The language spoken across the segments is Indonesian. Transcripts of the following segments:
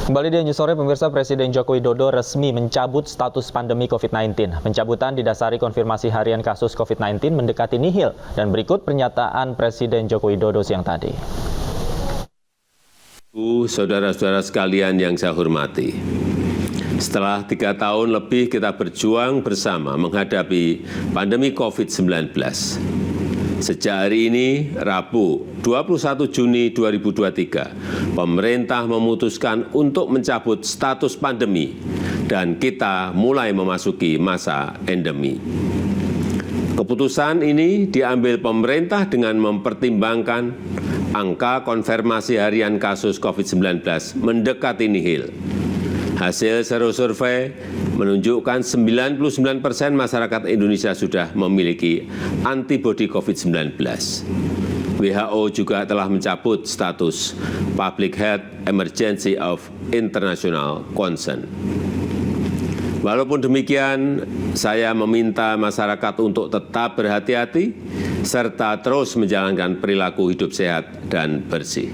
Kembali di News Sore, pemirsa, Presiden Joko Widodo resmi mencabut status pandemi COVID-19. Pencabutan didasari konfirmasi harian kasus COVID-19 mendekati nihil. Dan berikut pernyataan Presiden Joko Widodo siang tadi. Saudara-saudara sekalian yang saya hormati, setelah 3 tahun lebih kita berjuang bersama menghadapi pandemi COVID-19. Sejak hari ini, Rabu 21 Juni 2023, pemerintah memutuskan untuk mencabut status pandemi dan kita mulai memasuki masa endemi. Keputusan ini diambil pemerintah dengan mempertimbangkan angka konfirmasi harian kasus COVID-19 mendekati nihil. Hasil survei menunjukkan 99% masyarakat Indonesia sudah memiliki antibodi COVID-19. WHO juga telah mencabut status Public Health Emergency of International Concern. Walaupun demikian, saya meminta masyarakat untuk tetap berhati-hati serta terus menjalankan perilaku hidup sehat dan bersih.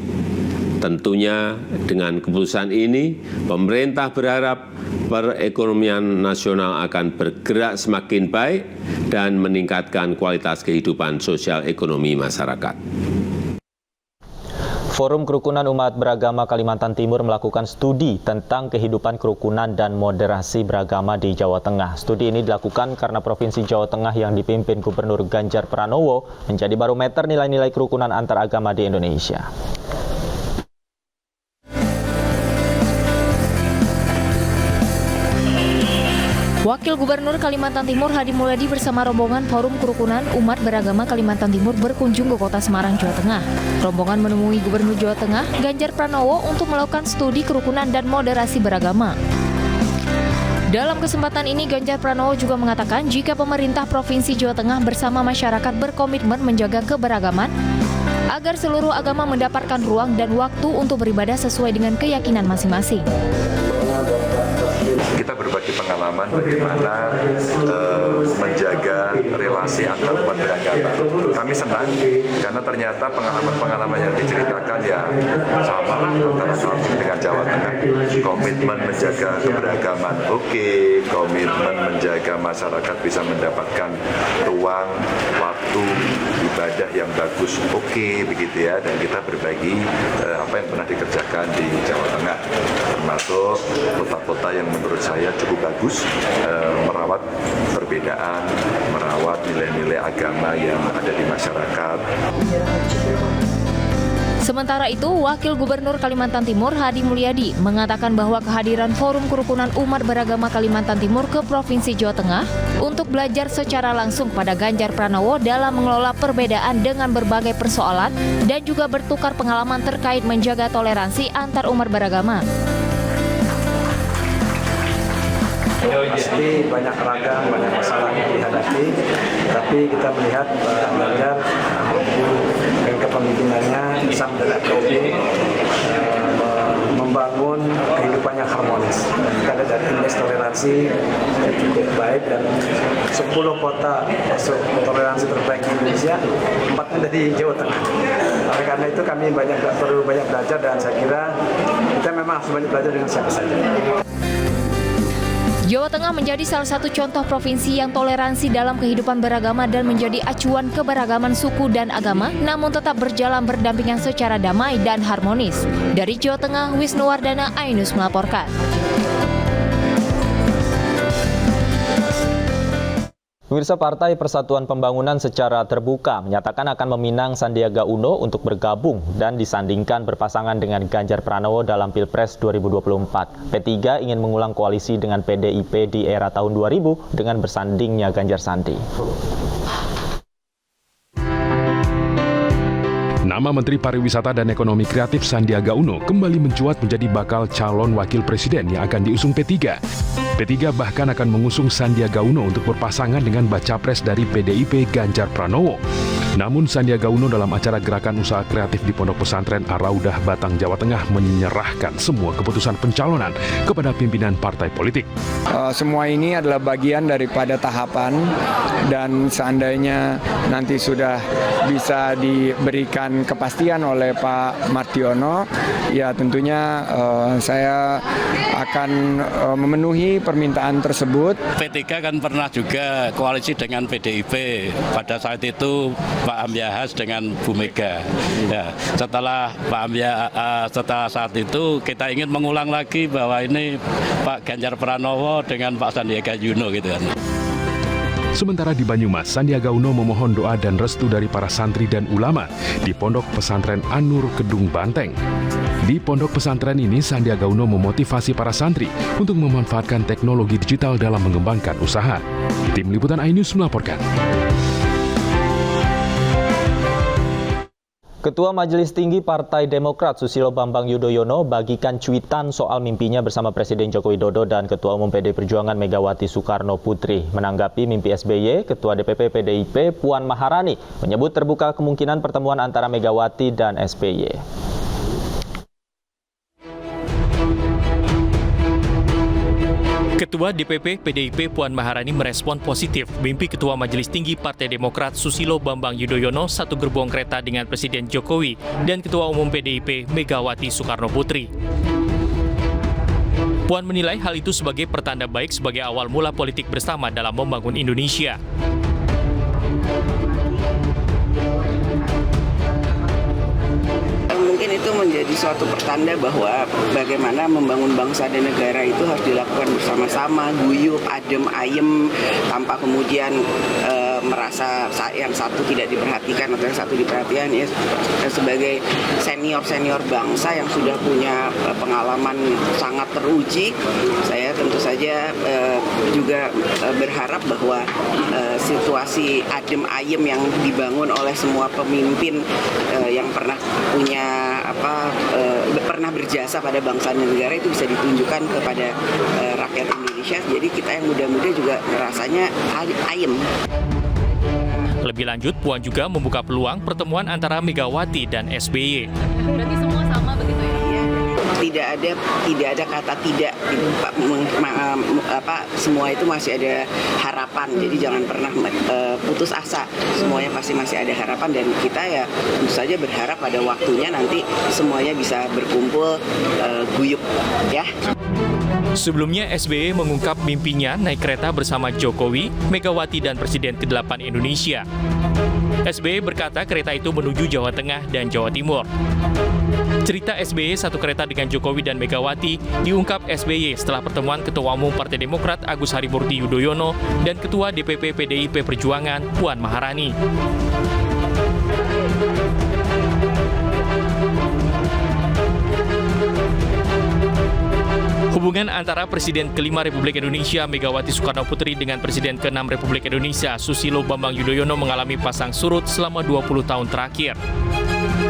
Tentunya dengan keputusan ini, pemerintah berharap perekonomian nasional akan bergerak semakin baik dan meningkatkan kualitas kehidupan sosial ekonomi masyarakat. Forum Kerukunan Umat Beragama Kalimantan Timur melakukan studi tentang kehidupan kerukunan dan moderasi beragama di Jawa Tengah. Studi ini dilakukan karena Provinsi Jawa Tengah yang dipimpin Gubernur Ganjar Pranowo menjadi barometer nilai-nilai kerukunan antar agama di Indonesia. Wakil Gubernur Kalimantan Timur Hadi Mulyadi bersama rombongan Forum Kerukunan Umat Beragama Kalimantan Timur berkunjung ke Kota Semarang, Jawa Tengah. Rombongan menemui Gubernur Jawa Tengah, Ganjar Pranowo, untuk melakukan studi kerukunan dan moderasi beragama. Dalam kesempatan ini, Ganjar Pranowo juga mengatakan jika pemerintah Provinsi Jawa Tengah bersama masyarakat berkomitmen menjaga keberagaman, agar seluruh agama mendapatkan ruang dan waktu untuk beribadah sesuai dengan keyakinan masing-masing. Kita berbagi pengalaman bagaimana menjaga relasi antar umat beragama. Kami senang karena ternyata pengalaman-pengalaman yang diceritakan ya sama antara kami dengan Jawa Tengah. Komitmen menjaga keberagaman oke, komitmen menjaga masyarakat bisa mendapatkan ruang, waktu, ibadah yang bagus oke, begitu ya. Dan kita berbagi apa yang pernah dikerjakan di Jawa Tengah, termasuk kota-kota yang menurut saya cukup bagus merawat perbedaan, merawat nilai-nilai agama yang ada di masyarakat. Sementara itu, Wakil Gubernur Kalimantan Timur Hadi Mulyadi mengatakan bahwa kehadiran Forum Kerukunan Umat Beragama Kalimantan Timur ke Provinsi Jawa Tengah untuk belajar secara langsung pada Ganjar Pranowo dalam mengelola perbedaan dengan berbagai persoalan dan juga bertukar pengalaman terkait menjaga toleransi antar umat beragama. Pasti banyak ragam, banyak masalah yang dihadapi, tapi kita melihat Ganjar dengan kepemimpinannya bisa menjadi membangun kehidupan yang harmonis. Kita ada dari indeks toleransi yang cukup baik dan 10 kota masuk toleransi terbaik di Indonesia, 4-nya dari Jawa Tengah. Oleh karena itu kami perlu banyak belajar dan saya kira kita memang harus banyak belajar dengan siapa saja. Jawa Tengah menjadi salah satu contoh provinsi yang toleransi dalam kehidupan beragama dan menjadi acuan keberagaman suku dan agama, namun tetap berjalan berdampingan secara damai dan harmonis. Dari Jawa Tengah, Wisnuwardana, Ainus melaporkan. Pemirsa, Partai Persatuan Pembangunan secara terbuka menyatakan akan meminang Sandiaga Uno untuk bergabung dan disandingkan berpasangan dengan Ganjar Pranowo dalam Pilpres 2024. P3 ingin mengulang koalisi dengan PDIP di era tahun 2000 dengan bersandingnya Ganjar Sandi. Nama Menteri Pariwisata dan Ekonomi Kreatif Sandiaga Uno kembali mencuat menjadi bakal calon wakil presiden yang akan diusung P3. P3 bahkan akan mengusung Sandiaga Uno untuk berpasangan dengan baca pres dari PDIP Ganjar Pranowo. Namun Sandiaga Uno dalam acara Gerakan Usaha Kreatif di Pondok Pesantren Ar-Raudah, Batang, Jawa Tengah menyerahkan semua keputusan pencalonan kepada pimpinan partai politik. Semua ini adalah bagian daripada tahapan dan seandainya nanti sudah bisa diberikan diberikan kepastian oleh Pak Mardiono, ya tentunya saya akan memenuhi permintaan tersebut. P3 kan pernah juga koalisi dengan PDIP. Pada saat itu Pak Amyahas dengan Bu Mega. Ya, setelah setelah saat itu kita ingin mengulang lagi bahwa ini Pak Ganjar Pranowo dengan Pak Sandiaga Uno gitu kan. Sementara di Banyumas, Sandiaga Uno memohon doa dan restu dari para santri dan ulama di Pondok Pesantren An-Nur Kedung Banteng. Di pondok pesantren ini, Sandiaga Uno memotivasi para santri untuk memanfaatkan teknologi digital dalam mengembangkan usaha. Tim Liputan iNews melaporkan. Ketua Majelis Tinggi Partai Demokrat Susilo Bambang Yudhoyono bagikan cuitan soal mimpinya bersama Presiden Joko Widodo dan Ketua Umum PDI Perjuangan Megawati Soekarno Putri. Menanggapi mimpi SBY, Ketua DPP PDIP Puan Maharani menyebut terbuka kemungkinan pertemuan antara Megawati dan SBY. Ketua DPP PDIP Puan Maharani merespon positif mimpi Ketua Majelis Tinggi Partai Demokrat Susilo Bambang Yudhoyono satu gerbong kereta dengan Presiden Jokowi dan Ketua Umum PDIP Megawati Soekarno Putri. Puan menilai hal itu sebagai pertanda baik sebagai awal mula politik bersama dalam membangun Indonesia. Mungkin itu menjadi suatu pertanda bahwa bagaimana membangun bangsa dan negara itu harus dilakukan bersama-sama, guyup, adem, ayem, tanpa kemudian merasa yang satu tidak diperhatikan atau yang satu diperhatikan. Ya, sebagai senior bangsa yang sudah punya pengalaman sangat teruji, saya tentu saja juga berharap bahwa situasi adem ayem yang dibangun oleh semua pemimpin yang pernah pernah berjasa pada bangsa dan negara itu bisa ditunjukkan kepada rakyat Indonesia. Jadi kita yang muda-muda juga rasanya ayem. Lebih lanjut, Puan juga membuka peluang pertemuan antara Megawati dan SBY. Berarti semua sama begitu ya? Tidak ada kata tidak. Semua itu masih ada harapan. Jadi jangan pernah putus asa. Semuanya pasti masih ada harapan dan kita ya tentu saja berharap pada waktunya nanti semuanya bisa berkumpul guyup ya. Sebelumnya, SBY mengungkap mimpinya naik kereta bersama Jokowi, Megawati, dan Presiden ke-8 Indonesia. SBY berkata kereta itu menuju Jawa Tengah dan Jawa Timur. Cerita SBY satu kereta dengan Jokowi dan Megawati diungkap SBY setelah pertemuan Ketua Umum Partai Demokrat Agus Harimurti Yudhoyono dan Ketua DPP PDIP Perjuangan Puan Maharani. Hubungan antara Presiden ke-5 Republik Indonesia Megawati Soekarno Putri dengan Presiden ke-6 Republik Indonesia Susilo Bambang Yudhoyono mengalami pasang surut selama 20 tahun terakhir.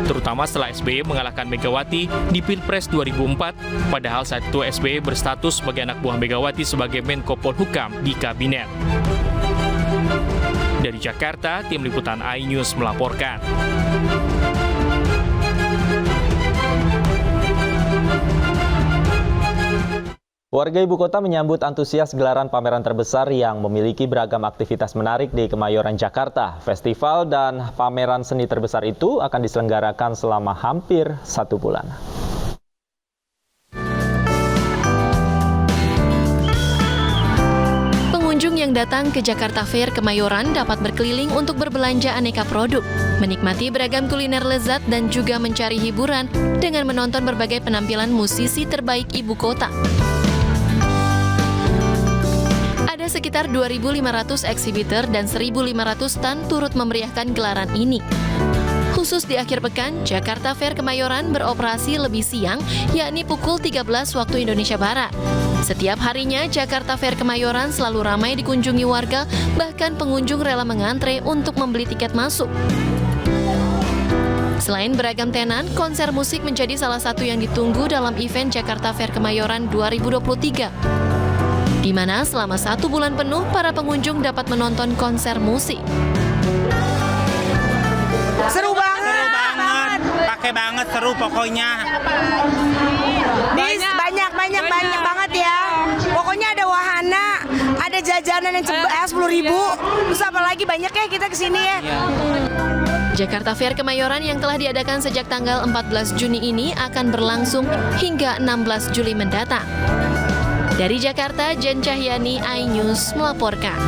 Terutama setelah SBY mengalahkan Megawati di Pilpres 2004, padahal saat itu SBY berstatus sebagai anak buah Megawati sebagai Menko Polhukam di Kabinet. Dari Jakarta, Tim Liputan iNews melaporkan. Warga ibu kota menyambut antusias gelaran pameran terbesar yang memiliki beragam aktivitas menarik di Kemayoran, Jakarta. Festival dan pameran seni terbesar itu akan diselenggarakan selama hampir 1 bulan. Pengunjung yang datang ke Jakarta Fair Kemayoran dapat berkeliling untuk berbelanja aneka produk, menikmati beragam kuliner lezat dan juga mencari hiburan dengan menonton berbagai penampilan musisi terbaik ibu kota. Ada sekitar 2.500 eksibitor dan 1.500 stand turut memeriahkan gelaran ini. Khusus di akhir pekan, Jakarta Fair Kemayoran beroperasi lebih siang, yakni pukul 13 waktu Indonesia Barat. Setiap harinya, Jakarta Fair Kemayoran selalu ramai dikunjungi warga, bahkan pengunjung rela mengantre untuk membeli tiket masuk. Selain beragam tenan, konser musik menjadi salah satu yang ditunggu dalam event Jakarta Fair Kemayoran 2023. Di mana selama 1 bulan penuh, para pengunjung dapat menonton konser musik. Seru banget, pakai banget, seru pokoknya. Banyak banget ya. Pokoknya ada wahana, ada jajanan yang 10.000. Terus apalagi banyak ya kita kesini ya. Jakarta Fair Kemayoran yang telah diadakan sejak tanggal 14 Juni ini akan berlangsung hingga 16 Juli mendatang. Dari Jakarta, Jen Cahyani, iNews melaporkan.